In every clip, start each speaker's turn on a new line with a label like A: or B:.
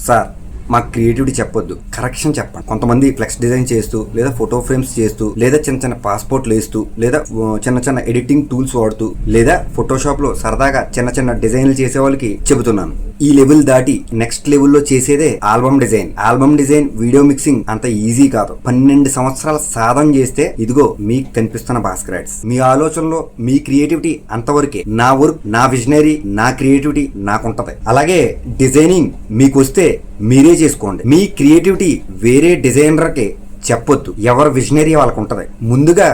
A: Sir మాకు creativity చెప్పొద్దు, correction చెప్పండి. కొంతమంది ఫ్లెక్స్ డిజైన్ చేస్తూ, లేదా ఫోటో ఫ్రేమ్స్ చేస్తూ, లేదా చిన్న చిన్న పాస్పోర్ట్లు వేస్తూ, లేదా చిన్న చిన్న ఎడిటింగ్ టూల్స్ వాడుతూ, లేదా ఫోటోషాప్ లో సరదాగా చిన్న చిన్న డిజైన్లు చేసే వాళ్ళకి చెబుతున్నాను. ఈ లెవెల్ దాటి నెక్స్ట్ లెవెల్లో చేసేదే album design. Album design, video mixing అంత ఈజీ కాదు. 12 సంవత్సరాల సాధన చేస్తే ఇదిగో మీకు కనిపిస్తున్న భాస్కర్ యాడ్స్. మీ ఆలోచనలో మీ క్రియేటివిటీ అంతవరకే. నా వర్క్, నా విజనరీ, నా క్రియేటివిటీ నాకుంటది. అలాగే డిజైనింగ్ మీకు వస్తే మీరే చేసుకోండి. మీ క్రియేటివిటీ వేరే డిజైనర్కి చెప్పొద్దు. ఎవరి విజనరీ వాళ్ళకు ఉంటది. ముందుగా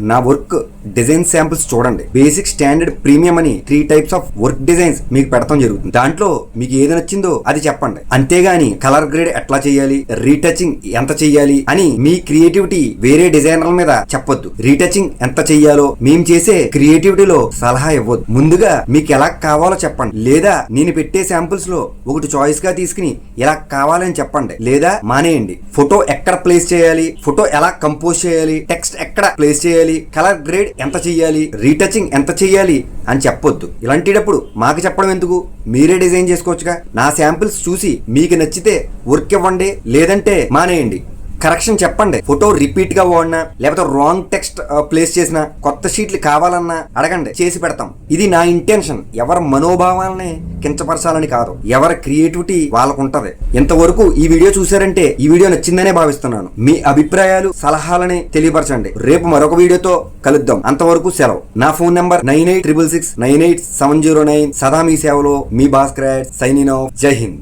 A: నా వర్క్ డిజైన్ శాంపిల్స్ చూడండి. బేసిక్, స్టాండర్డ్, ప్రీమియం అని 3 టైప్స్ ఆఫ్ వర్క్ డిజైన్స్ మీకు పెడతాం జరుగుతుంది. దాంట్లో మీకు ఏది నచ్చిందో అది చెప్పండి. అంతేగాని కలర్ గ్రేడ్ ఎట్లా చేయాలి, రీటచింగ్ ఎంత చెయ్యాలి అని మీ క్రియేటివిటీ వేరే డిజైనర్ల మీద చెప్పొద్దు. రీటచింగ్ ఎంత చెయ్యాలో మేము చేసే క్రియేటివిటీలో సలహా ఇవ్వద్దు. ముందుగా మీకు ఎలా కావాలో చెప్పండి. లేదా నేను పెట్టే శాంపిల్స్ లో ఒకటి చాయిస్ గా తీసుకుని ఇలా కావాలని చెప్పండి, లేదా మానేయండి. ఫోటో ఎక్కడ ప్లేస్ చేయాలి, ఫోటో ఎలా కంపోజ్ చేయాలి, టెక్స్ట్ ఎక్కడ ప్లేస్ చేయాలి, కలర్ గ్రేడ్ ఎంత చెయ్యాలి, రీటచింగ్ ఎంత చెయ్యాలి అని చెప్పొద్దు. ఇలాంటిటప్పుడు మాకు చెప్పడం ఎందుకు, మీరే డిజైన్ చేసుకోవచ్చుగా. నా శాంపిల్స్ చూసి మీకు నచ్చితే వర్క్ ఇవ్వండి, లేదంటే మానేయండి. కరెక్షన్ చెప్పండి. ఫోటో రిపీట్ గా వాడినా, లేకపోతే రాంగ్ టెక్స్ట్ ప్లేస్ చేసినా, కొత్త షీట్లు కావాలన్నా అడగండి, చేసి పెడతాం. ఇది నా ఇంటెన్షన్. ఎవరి మనోభావాలని కించపరచాలని కాదు, ఎవరి క్రియేటివిటీ వాళ్ళకు ఉంటది. ఇంతవరకు ఈ వీడియో చూసారంటే ఈ వీడియో నచ్చిందనే భావిస్తున్నాను. మీ అభిప్రాయాలు, సలహాలని తెలియపరచండి. రేపు మరొక వీడియోతో కలుద్దాం. అంతవరకు సెలవు. నా ఫోన్ నంబర్ 9866698709. సదా మీ సేవలో మీ భాస్కర్ యాడ్స్. Signing off. జై హింద్.